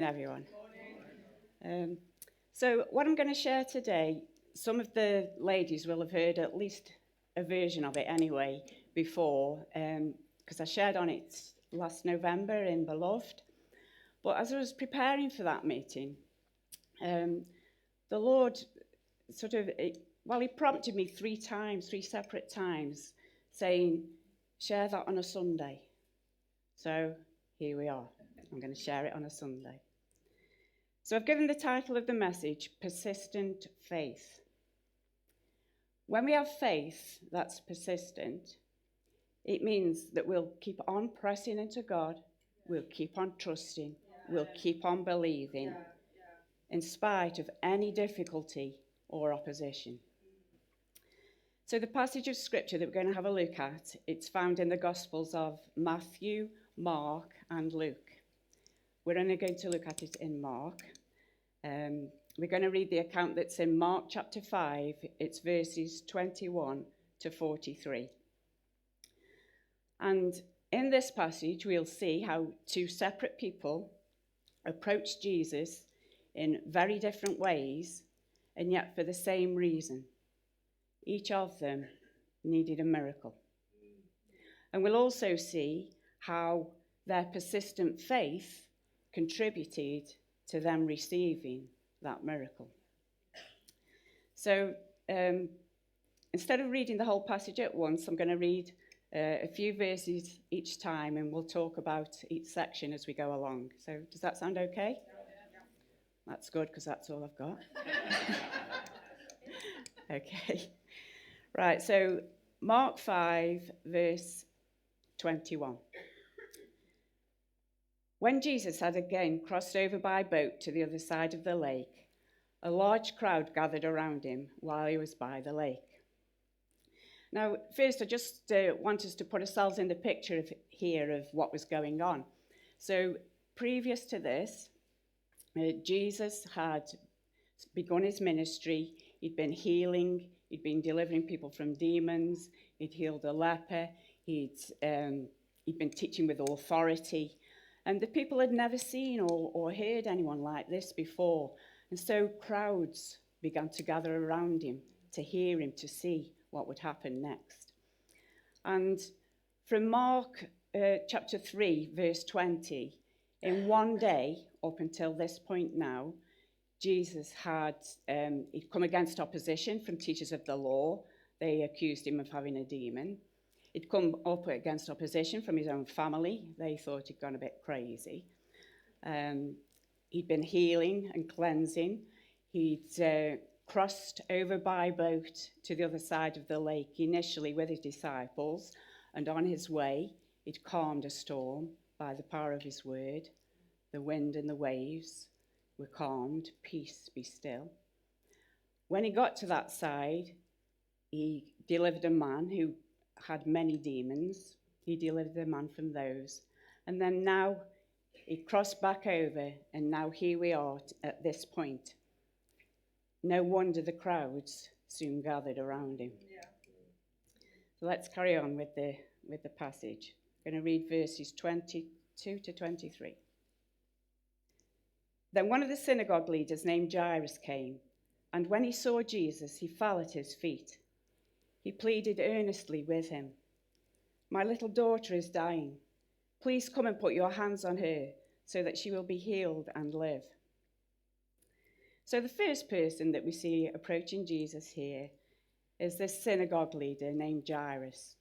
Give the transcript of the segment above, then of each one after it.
Everyone. So what I'm going to share today, some of the ladies will have heard at least a version of it anyway before, because I shared on it last November in Beloved. But as I was preparing for that meeting, the Lord he prompted me three separate times, saying, share that on a Sunday. So here we are. I'm going to share it on a Sunday. So I've given the title of the message, Persistent Faith. When we have faith that's persistent, it means that we'll keep on pressing into God, we'll keep on trusting, we'll keep on believing, in spite of any difficulty or opposition. So the passage of scripture that we're going to have a look at, it's found in the Gospels of Matthew, Mark, and Luke. We're only going to look at it in Mark. We're going to read the account that's in Mark chapter 5. It's verses 21 to 43. And in this passage, we'll see how two separate people approached Jesus in very different ways, and yet for the same reason. Each of them needed a miracle. And we'll also see how their persistent faith contributed to them receiving that miracle. So instead of reading the whole passage at once, I'm going to read a few verses each time, and we'll talk about each section as we go along. So does that sound okay? That's good, because that's all I've got. Okay. Right, so Mark 5, verse 21. When Jesus had again crossed over by boat to the other side of the lake, a large crowd gathered around him while he was by the lake. Now, first, I just want us to put ourselves in the picture here of what was going on. So, previous to this, Jesus had begun his ministry. He'd been healing. He'd been delivering people from demons. He'd healed a leper. He'd been teaching with authority. And the people had never seen or heard anyone like this before. And so crowds began to gather around him to hear him, to see what would happen next. And from Mark chapter 3, verse 20, in one day, up until this point now, Jesus he'd come against opposition from teachers of the law. They accused him of having a demon. He'd come up against opposition from his own family. They thought he'd gone a bit crazy. He'd been healing and cleansing. He'd crossed over by boat to the other side of the lake, initially with his disciples. And on his way, he'd calmed a storm by the power of his word. The wind and the waves were calmed. Peace, be still. When he got to that side, he delivered a man who had many demons. He delivered the man from those. And then now he crossed back over, and now here we are at this point. No wonder the crowds soon gathered around him. Yeah. So let's carry on with the passage. I'm going to read verses 22 to 23. Then one of the synagogue leaders named Jairus came, and when he saw Jesus, he fell at his feet. He pleaded earnestly with him. My little daughter is dying. Please come and put your hands on her so that she will be healed and live. So the first person that we see approaching Jesus here is this synagogue leader named Jairus.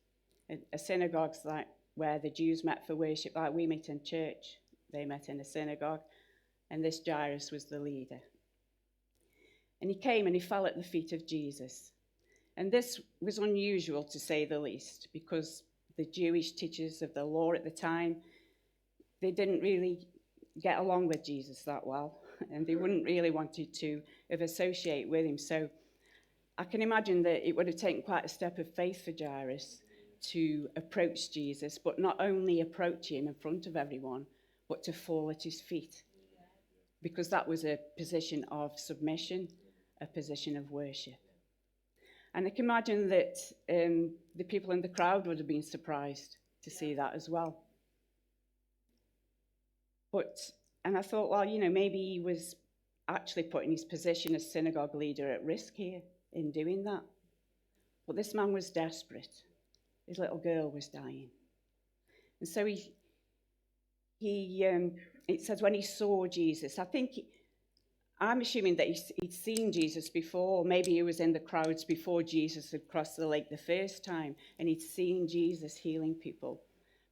A synagogue's like where the Jews met for worship, like we meet in church. They met in a synagogue, and this Jairus was the leader. And he came and he fell at the feet of Jesus. And this was unusual, to say the least, because the Jewish teachers of the law at the time, they didn't really get along with Jesus that well, and they wouldn't really wanted to associate with him. So I can imagine that it would have taken quite a step of faith for Jairus to approach Jesus, but not only approach him in front of everyone, but to fall at his feet, because that was a position of submission, a position of worship. And I can imagine that the people in the crowd would have been surprised to see that as well. But And I thought, well, maybe he was actually putting his position as synagogue leader at risk here in doing that. But this man was desperate. His little girl was dying. And so it says when he saw Jesus, I'm assuming that he'd seen Jesus before. Maybe he was in the crowds before Jesus had crossed the lake the first time, and he'd seen Jesus healing people.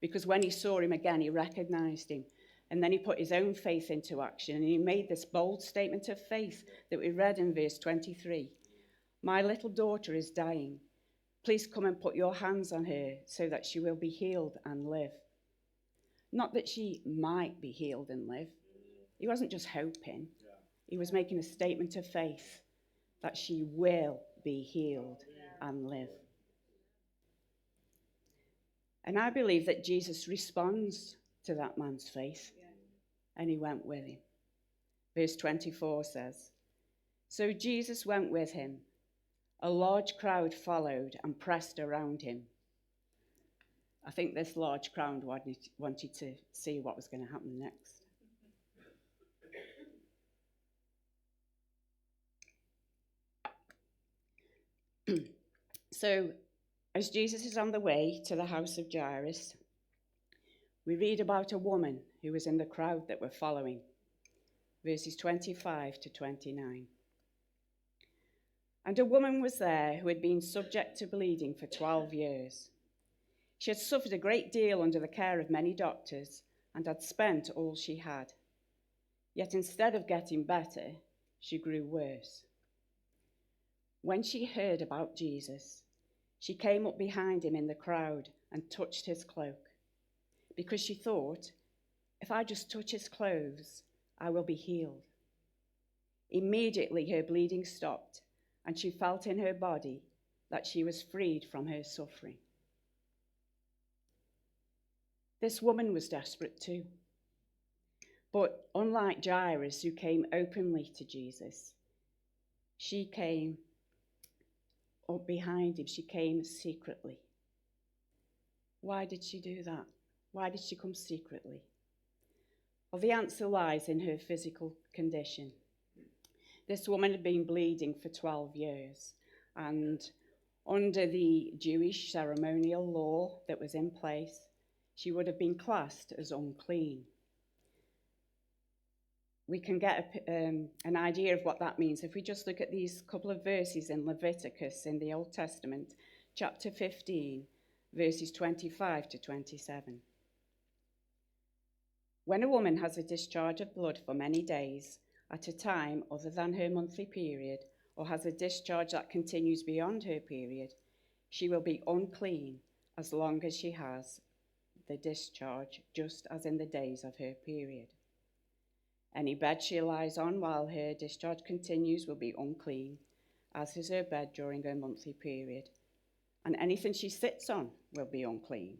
Because when he saw him again, he recognized him. And then he put his own faith into action, and he made this bold statement of faith that we read in verse 23. My little daughter is dying. Please come and put your hands on her so that she will be healed and live. Not that she might be healed and live. He wasn't just hoping. He was making a statement of faith that she will be healed and live. And I believe that Jesus responds to that man's faith, and he went with him. Verse 24 says, so Jesus went with him. A large crowd followed and pressed around him. I think this large crowd wanted to see what was going to happen next. So, as Jesus is on the way to the house of Jairus, we read about a woman who was in the crowd that were following. Verses 25 to 29. And a woman was there who had been subject to bleeding for 12 years. She had suffered a great deal under the care of many doctors and had spent all she had. Yet instead of getting better, she grew worse. When she heard about Jesus, she came up behind him in the crowd and touched his cloak, because she thought, if I just touch his clothes, I will be healed. Immediately her bleeding stopped, and she felt in her body that she was freed from her suffering. This woman was desperate too. But unlike Jairus, who came openly to Jesus, she came up behind him. She came secretly. Why did she do that? Why did she come secretly? Well, the answer lies in her physical condition. This woman had been bleeding for 12 years, and under the Jewish ceremonial law that was in place, she would have been classed as unclean. We can get an idea of what that means if we just look at these couple of verses in Leviticus in the Old Testament, chapter 15, verses 25 to 27. When a woman has a discharge of blood for many days at a time other than her monthly period, or has a discharge that continues beyond her period, she will be unclean as long as she has the discharge, just as in the days of her period. Any bed she lies on while her discharge continues will be unclean, as is her bed during her monthly period. And anything she sits on will be unclean,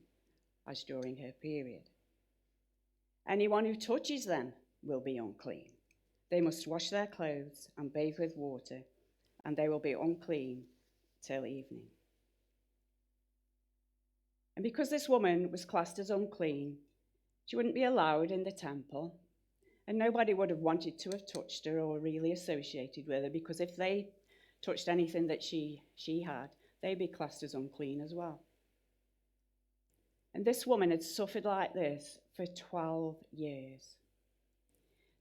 as during her period. Anyone who touches them will be unclean. They must wash their clothes and bathe with water, and they will be unclean till evening. And because this woman was classed as unclean, she wouldn't be allowed in the temple, and nobody would have wanted to have touched her or really associated with her, because if they touched anything that she had, they'd be classed as unclean as well. And this woman had suffered like this for 12 years.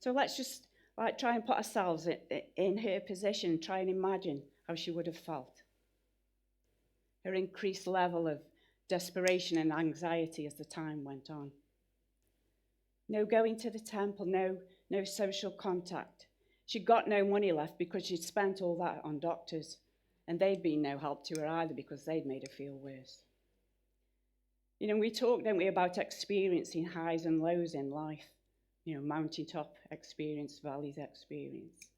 So let's just try and put ourselves in her position, try and imagine how she would have felt. Her increased level of desperation and anxiety as the time went on. No going to the temple, no social contact. She'd got no money left because she'd spent all that on doctors, and they'd been no help to her either because they'd made her feel worse. You know, we talk, don't we, about experiencing highs and lows in life. You know, mountaintop experience, valleys experience.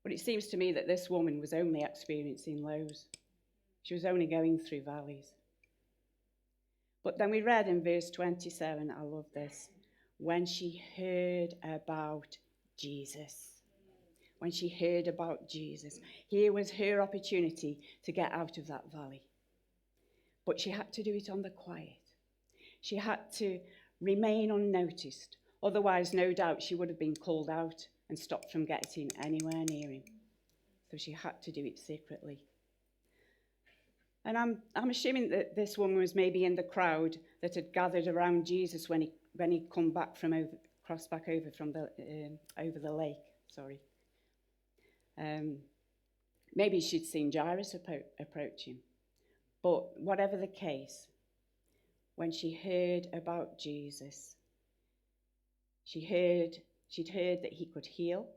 But it seems to me that this woman was only experiencing lows. She was only going through valleys. But then we read in verse 27, I love this, when she heard about Jesus. When she heard about Jesus. Here was her opportunity to get out of that valley. But she had to do it on the quiet. She had to remain unnoticed, Otherwise, no doubt she would have been called out and stopped from getting anywhere near him. So she had to do it secretly. And I'm assuming that this woman was maybe in the crowd that had gathered around Jesus when he'd come back from crossed back over from over the lake. Sorry. Maybe she'd seen Jairus approach him. But whatever the case, when she heard about Jesus, she'd heard that he could heal,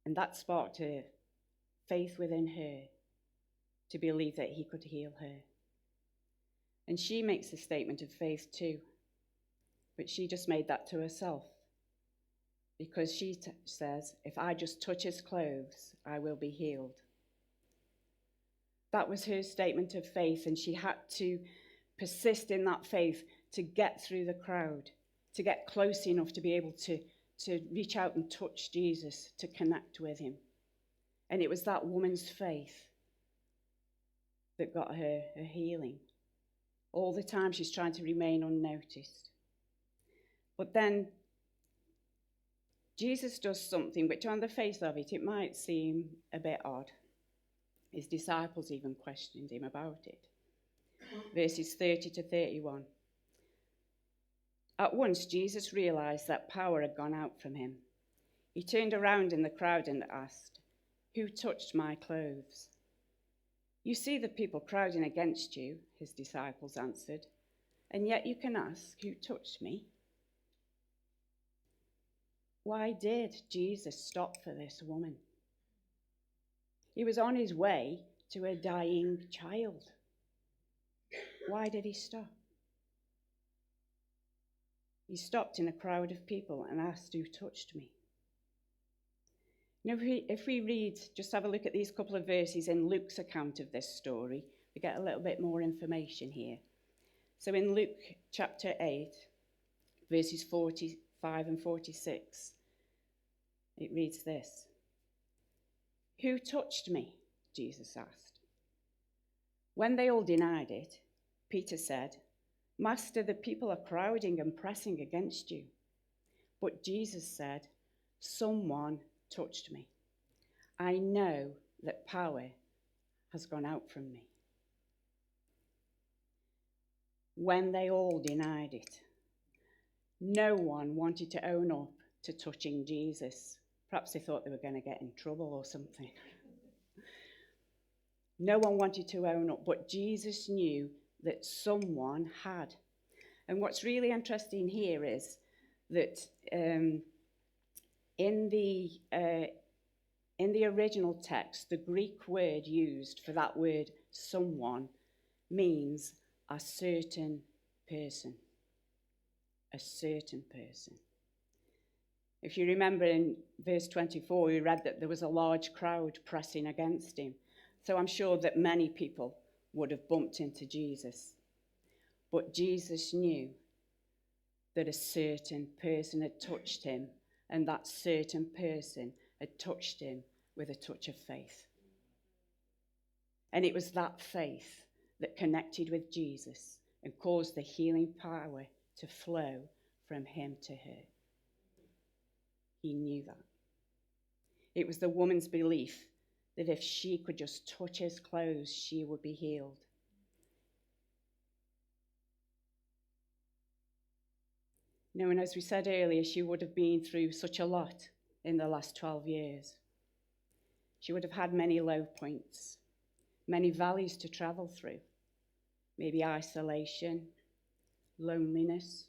and that sparked a faith within her to believe that he could heal her. And she makes a statement of faith too, but she just made that to herself, because she says, if I just touch his clothes, I will be healed. That was her statement of faith, and she had to persist in that faith to get through the crowd, to get close enough to be able to reach out and touch Jesus, to connect with him. And it was that woman's faith that got her healing. All the time she's trying to remain unnoticed. But then Jesus does something which on the face of it might seem a bit odd. His disciples even questioned him about it. Verses 30 to 31. At once Jesus realized that power had gone out from him. He turned around in the crowd and asked, "Who touched my clothes?" "You see the people crowding against you," his disciples answered, "and yet you can ask, 'Who touched me?'" Why did Jesus stop for this woman? He was on his way to a dying child. Why did he stop? He stopped in a crowd of people and asked, "Who touched me?" Now, if we read, just have a look at these couple of verses in Luke's account of this story, we get a little bit more information here. So in Luke chapter 8, verses 45 and 46, it reads this. "Who touched me?" Jesus asked. When they all denied it, Peter said, "Master, the people are crowding and pressing against you." But Jesus said, "Someone touched me. I know that power has gone out from me." When they all denied it, no one wanted to own up to touching Jesus. Perhaps they thought they were going to get in trouble or something. No one wanted to own up, but Jesus knew that someone had. And what's really interesting here is that in the original text, the Greek word used for that word someone means a certain person. A certain person. If you remember in verse 24, we read that there was a large crowd pressing against him. So I'm sure that many people would have bumped into Jesus. But Jesus knew that a certain person had touched him, and that certain person had touched him with a touch of faith. And it was that faith that connected with Jesus and caused the healing power to flow from him to her. He knew that. It was the woman's belief that if she could just touch his clothes, she would be healed. You know, and as we said earlier, she would have been through such a lot in the last 12 years. She would have had many low points, many valleys to travel through, maybe isolation, loneliness,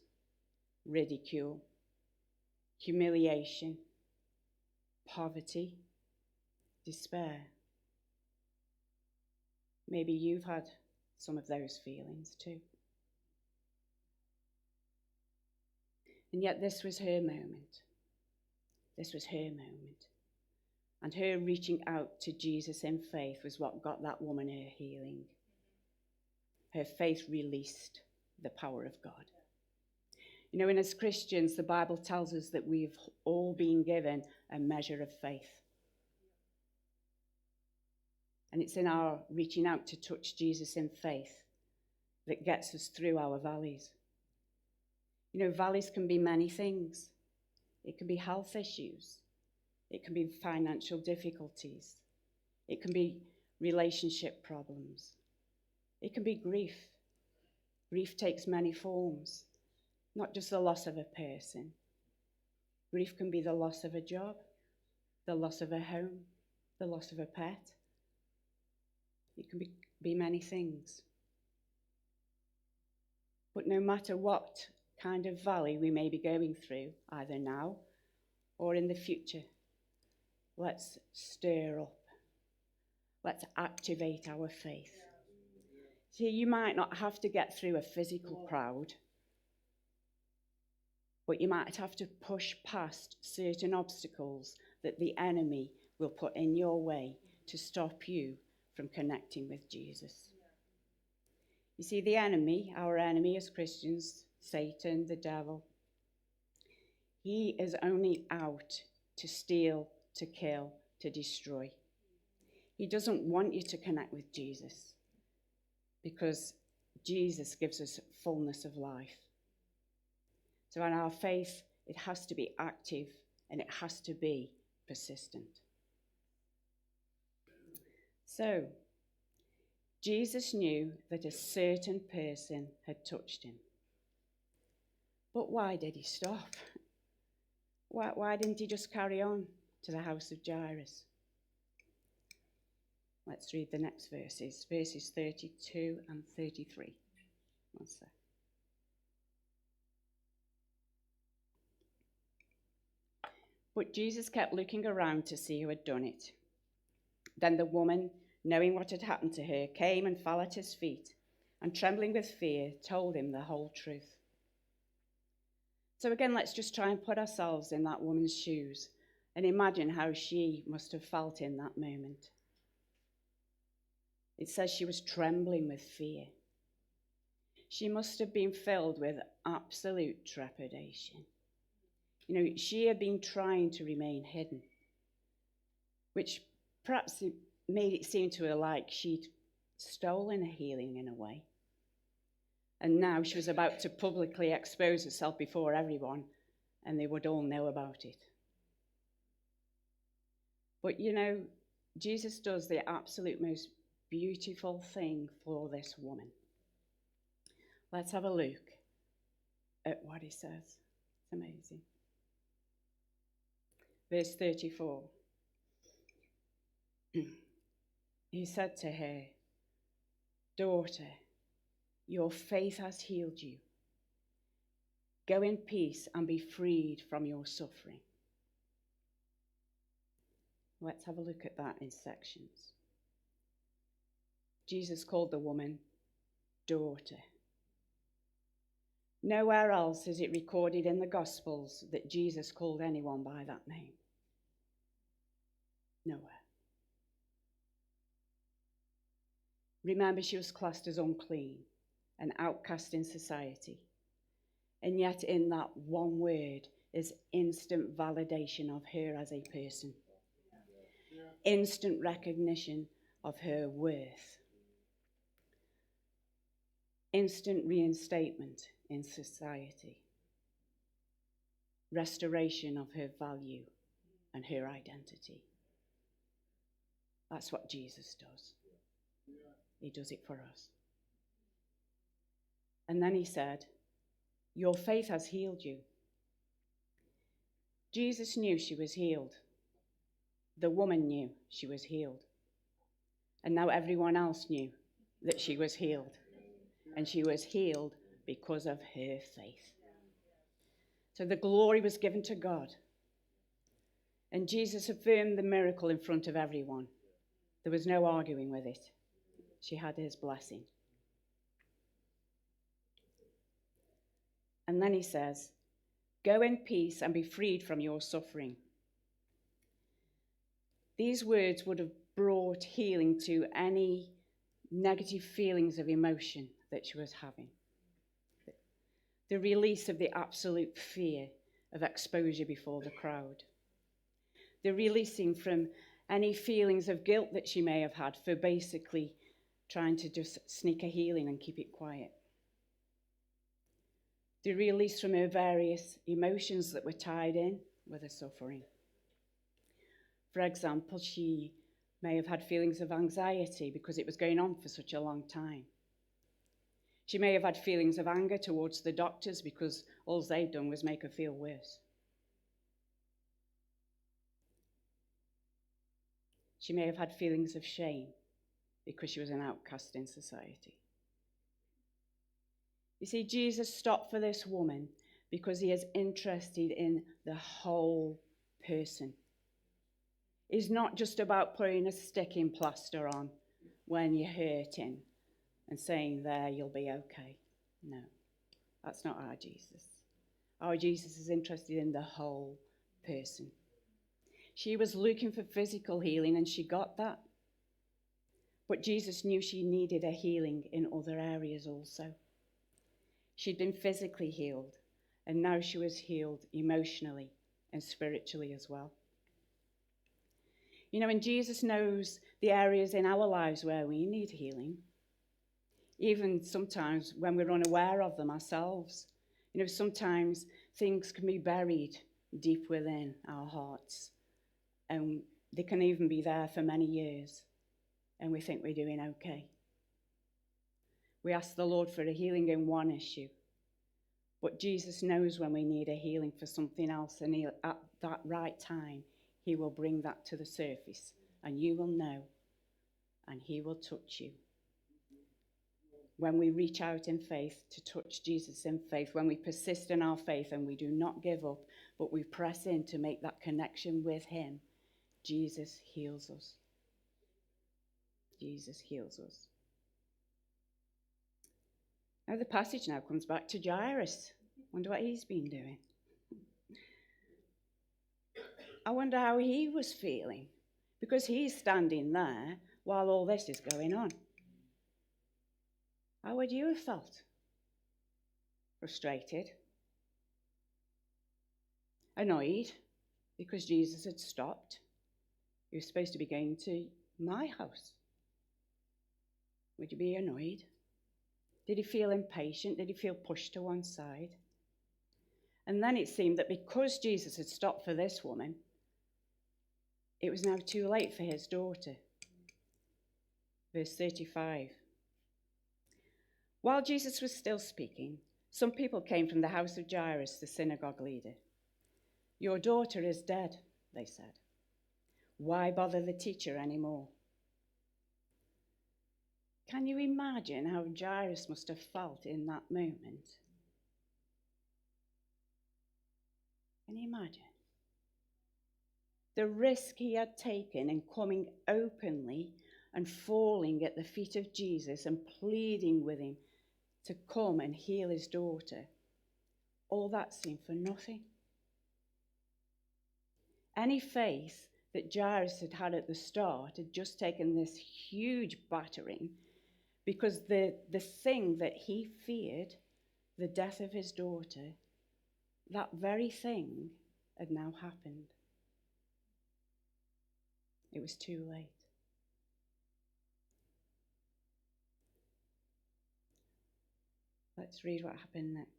ridicule, humiliation, poverty, despair. Maybe you've had some of those feelings too. And yet this was her moment. This was her moment. And her reaching out to Jesus in faith was what got that woman her healing. Her faith released the power of God. You know, and as Christians, the Bible tells us that we've all been given a measure of faith. And it's in our reaching out to touch Jesus in faith that gets us through our valleys. You know, valleys can be many things. It can be health issues. It can be financial difficulties. It can be relationship problems. It can be grief. Grief takes many forms, not just the loss of a person. Grief can be the loss of a job, the loss of a home, the loss of a pet. It can be many things. But no matter what kind of valley we may be going through, either now or in the future, let's stir up. Let's activate our faith. See, you might not have to get through a physical crowd, but you might have to push past certain obstacles that the enemy will put in your way to stop you from connecting with Jesus. You see, the enemy, our enemy as Christians, Satan, the devil, he is only out to steal, to kill, to destroy. He doesn't want you to connect with Jesus because Jesus gives us fullness of life. So in our faith, it has to be active and it has to be persistent. So, Jesus knew that a certain person had touched him. But why did he stop? Why didn't he just carry on to the house of Jairus? Let's read the next verses 32 and 33. One sec. But Jesus kept looking around to see who had done it. Then the woman, knowing what had happened to her, came and fell at his feet, and trembling with fear, told him the whole truth. So again, let's just try and put ourselves in that woman's shoes and imagine how she must have felt in that moment. It says she was trembling with fear. She must have been filled with absolute trepidation. You know, she had been trying to remain hidden, which perhaps it made it seem to her like she'd stolen a healing in a way. And now she was about to publicly expose herself before everyone, and they would all know about it. But you know, Jesus does the absolute most beautiful thing for this woman. Let's have a look at what he says. It's amazing. Verse 34. He said to her, "Daughter, your faith has healed you. Go in peace and be freed from your suffering." Let's have a look at that in sections. Jesus called the woman daughter. Nowhere else is it recorded in the Gospels that Jesus called anyone by that name. Nowhere. Remember, she was classed as unclean, an outcast in society. And yet in that one word is instant validation of her as a person. Instant recognition of her worth. Instant reinstatement in society. Restoration of her value and her identity. That's what Jesus does. He does it for us. And then he said, "Your faith has healed you." Jesus knew she was healed. The woman knew she was healed. And now everyone else knew that she was healed. And she was healed because of her faith. So the glory was given to God. And Jesus affirmed the miracle in front of everyone. There was no arguing with it. She had his blessing. And then he says, "Go in peace and be freed from your suffering." These words would have brought healing to any negative feelings of emotion that she was having. The release of the absolute fear of exposure before the crowd. The releasing from any feelings of guilt that she may have had for basically trying to just sneak a healing and keep it quiet. to release from her various emotions that were tied in with her suffering. For example, she may have had feelings of anxiety because it was going on for such a long time. She may have had feelings of anger towards the doctors because all they'd done was make her feel worse. She may have had feelings of shame because she was an outcast in society. You see, Jesus stopped for this woman because he is interested in the whole person. It's not just about putting a sticking plaster on when you're hurting and saying, there, you'll be okay. No, that's not our Jesus. Our Jesus is interested in the whole person. She was looking for physical healing and she got that. But Jesus knew she needed a healing in other areas also. She'd been physically healed, and now she was healed emotionally and spiritually as well. You know, and Jesus knows the areas in our lives where we need healing, even sometimes when we're unaware of them ourselves. You know, sometimes things can be buried deep within our hearts, and they can even be there for many years, and we think we're doing okay. We ask the Lord for a healing in one issue, but Jesus knows when we need a healing for something else, and at that right time, he will bring that to the surface, and you will know, and he will touch you. When we reach out in faith to touch Jesus in faith, when we persist in our faith and we do not give up, but we press in to make that connection with him, Jesus heals us. Jesus heals us. Now the passage now comes back to Jairus. Wonder what he's been doing. I wonder how he was feeling, because he's standing there while all this is going on. How would you have felt? Frustrated? Annoyed because Jesus had stopped? He was supposed to be going to my house. Would you be annoyed? Did he feel impatient? Did he feel pushed to one side? And then it seemed that because Jesus had stopped for this woman, it was now too late for his daughter. Verse 35. While Jesus was still speaking, some people came from the house of Jairus, the synagogue leader. Your daughter is dead, they said. Why bother the teacher anymore? Can you imagine how Jairus must have felt in that moment? Can you imagine? The risk he had taken in coming openly and falling at the feet of Jesus and pleading with him to come and heal his daughter. All that seemed for nothing. Any faith that Jairus had had at the start had just taken this huge battering because the thing that he feared, the death of his daughter, that very thing had now happened. It was too late. Let's read what happened next.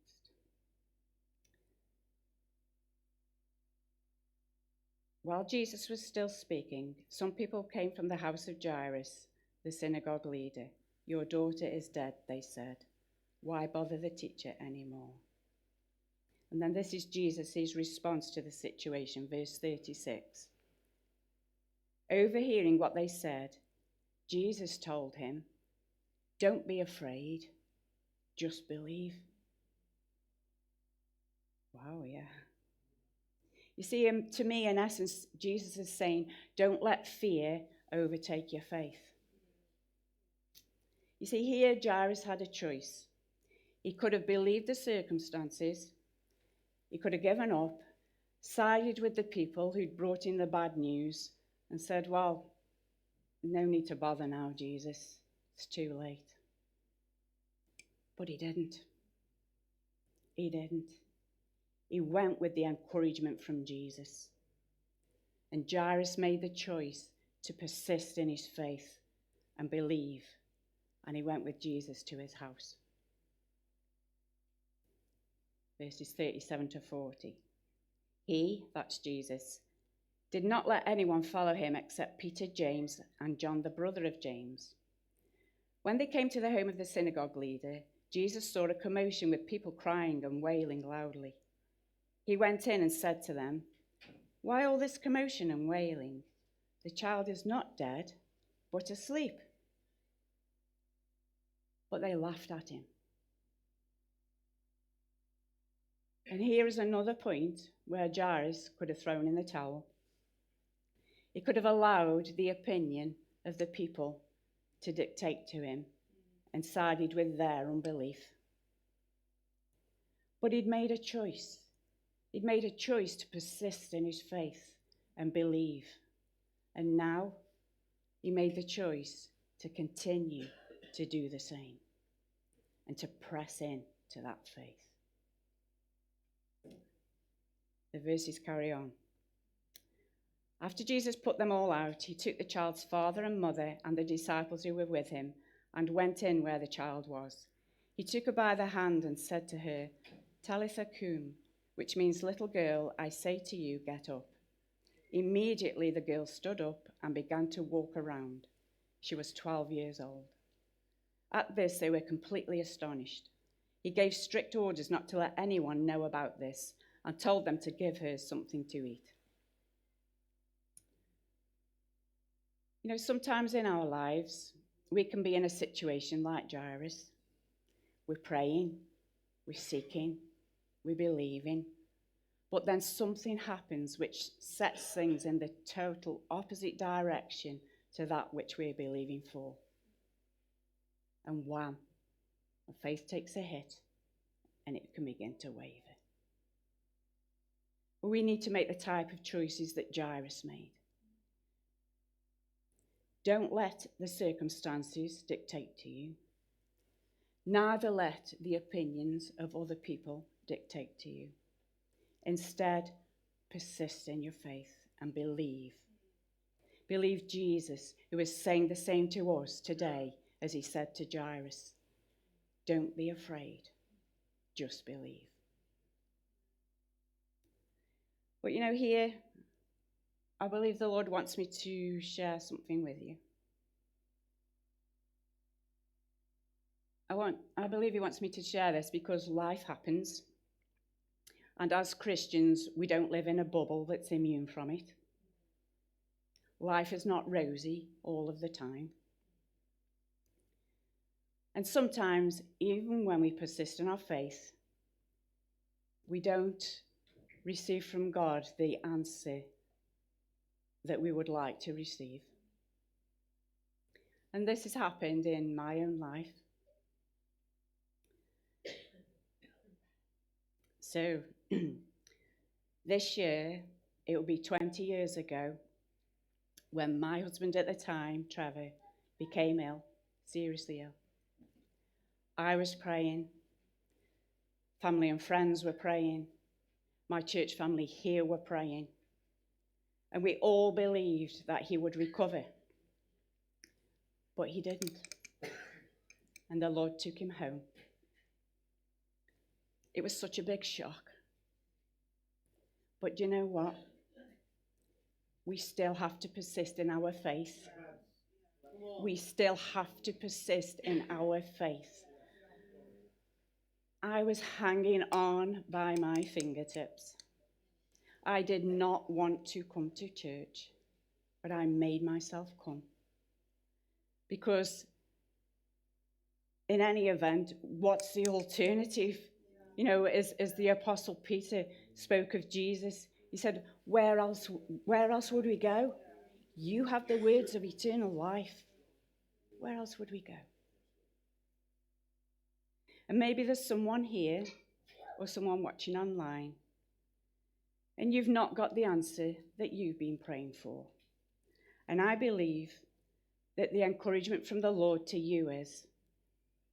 While Jesus was still speaking, some people came from the house of Jairus, the synagogue leader. Your daughter is dead, they said. Why bother the teacher anymore? And then this is Jesus' response to the situation, verse 36. Overhearing what they said, Jesus told him, don't be afraid, just believe. Wow, yeah. You see, to me, in essence, Jesus is saying, don't let fear overtake your faith. You see, here Jairus had a choice. He could have believed the circumstances. He could have given up, sided with the people who'd brought in the bad news and said, well, no need to bother now, Jesus. It's too late. But he didn't. He didn't. He went with the encouragement from Jesus. And Jairus made the choice to persist in his faith and believe. And he went with Jesus to his house. verses 37 to 40. He, that's Jesus, did not let anyone follow him except Peter, James, and John, the brother of James. When they came to the home of the synagogue leader, Jesus saw a commotion with people crying and wailing loudly. He went in and said to them, "Why all this commotion and wailing? The child is not dead, but asleep." But they laughed at him. And here is another point where Jairus could have thrown in the towel. He could have allowed the opinion of the people to dictate to him and sided with their unbelief. But he'd made a choice. He'd made a choice to persist in his faith and believe. And now he made the choice to continue to do the same and to press in to that faith. The verses carry on. After Jesus put them all out, he took the child's father and mother and the disciples who were with him and went in where the child was. He took her by the hand and said to her, "Talitha cum," which means, "Little girl, I say to you, get up." Immediately the girl stood up and began to walk around. She was 12 years old. At this, they were completely astonished. He gave strict orders not to let anyone know about this and told them to give her something to eat. You know, sometimes in our lives, we can be in a situation like Jairus. We're praying, we're seeking, we're believing, but then something happens which sets things in the total opposite direction to that which we're believing for. And wham, our faith takes a hit and it can begin to waver. But we need to make the type of choices that Jairus made. Don't let the circumstances dictate to you. Neither let the opinions of other people dictate to you. Instead, persist in your faith and believe. Believe Jesus, who is saying the same to us today as he said to Jairus. Don't be afraid, just believe. But you know, here, I believe the Lord wants me to share something with you. I believe he wants me to share this because life happens. And as Christians, we don't live in a bubble that's immune from it. Life is not rosy all of the time. And sometimes, even when we persist in our faith, we don't receive from God the answer that we would like to receive. And this has happened in my own life. So, this year, it will be 20 years ago when my husband at the time, Trevor, became ill, seriously ill. I was praying. Family and friends were praying. My church family here were praying. And we all believed that he would recover. But he didn't. And the Lord took him home. It was such a big shock. But you know what? We still have to persist in our faith. We still have to persist in our faith. I was hanging on by my fingertips. I did not want to come to church, but I made myself come. Because in any event, what's the alternative? You know, as the Apostle Peter spoke of Jesus, he said, where else would we go? You have the words of eternal life. Where else would we go? And maybe there's someone here or someone watching online, and you've not got the answer that you've been praying for. And I believe that the encouragement from the Lord to you is,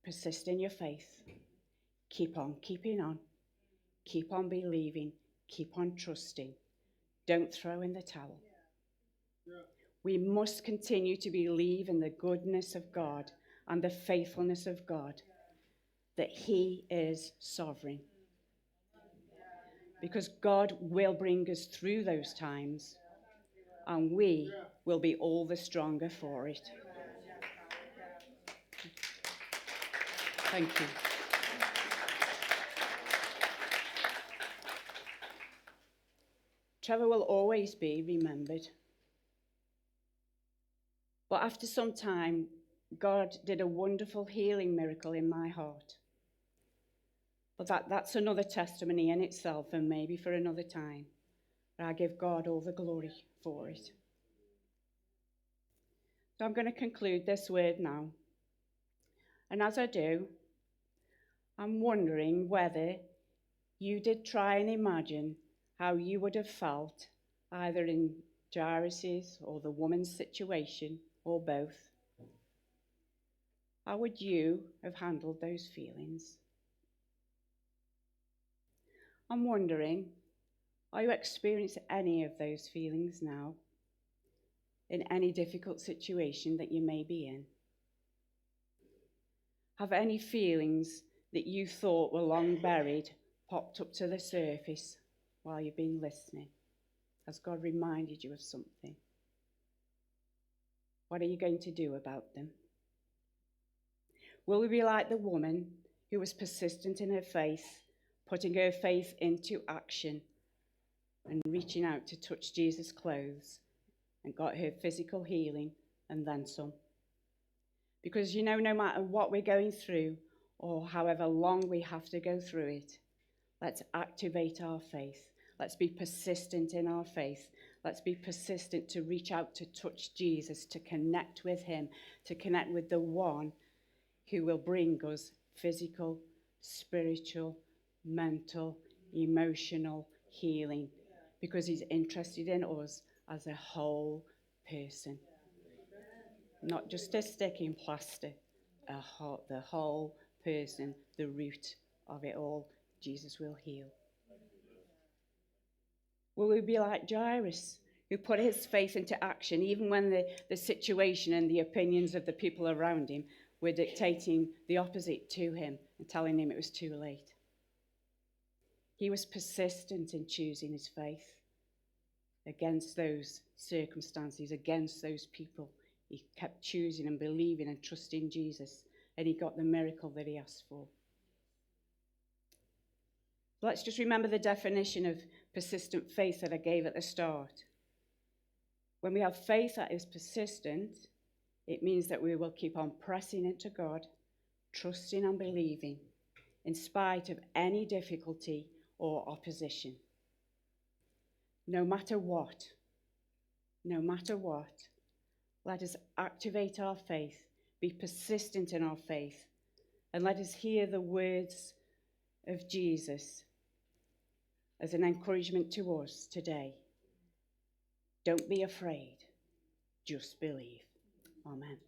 persist in your faith. Keep on keeping on. Keep on believing. Keep on trusting. Don't throw in the towel. We must continue to believe in the goodness of God and the faithfulness of God, that he is sovereign. because God will bring us through those times, and we will be all the stronger for it. Thank you. Trevor will always be remembered. But after some time, God did a wonderful healing miracle in my heart. But that's another testimony in itself, and maybe for another time. But I give God all the glory for it. So I'm going to conclude this word now. And as I do, I'm wondering whether you did try and imagine how you would have felt either in Jairus' or the woman's situation, or both. How would you have handled those feelings? I'm wondering, are you experiencing any of those feelings now in any difficult situation that you may be in? Have any feelings that you thought were long buried popped up to the surface while you've been listening? Has God reminded you of something? What are you going to do about them? Will we be like the woman who was persistent in her faith, putting her faith into action and reaching out to touch Jesus' clothes and got her physical healing and then some? Because no matter what we're going through or however long we have to go through it, let's activate our faith. Let's be persistent in our faith. Let's be persistent to reach out to touch Jesus, to connect with him, to connect with the one who will bring us physical, spiritual, mental, emotional healing, because he's interested in us as a whole person. Not just a stick in plaster, the whole person, the root of it all, Jesus will heal. Will we be like Jairus, who put his faith into action even when the situation and the opinions of the people around him were dictating the opposite to him and telling him it was too late? He was persistent in choosing his faith against those circumstances, against those people. He kept choosing and believing and trusting Jesus, and he got the miracle that he asked for. Let's just remember the definition of persistent faith that I gave at the start. When we have faith that is persistent, it means that we will keep on pressing into God, trusting and believing, in spite of any difficulty or opposition. No matter what, let us activate our faith, be persistent in our faith, and let us hear the words of Jesus as an encouragement to us today. Don't be afraid, just believe. Amen.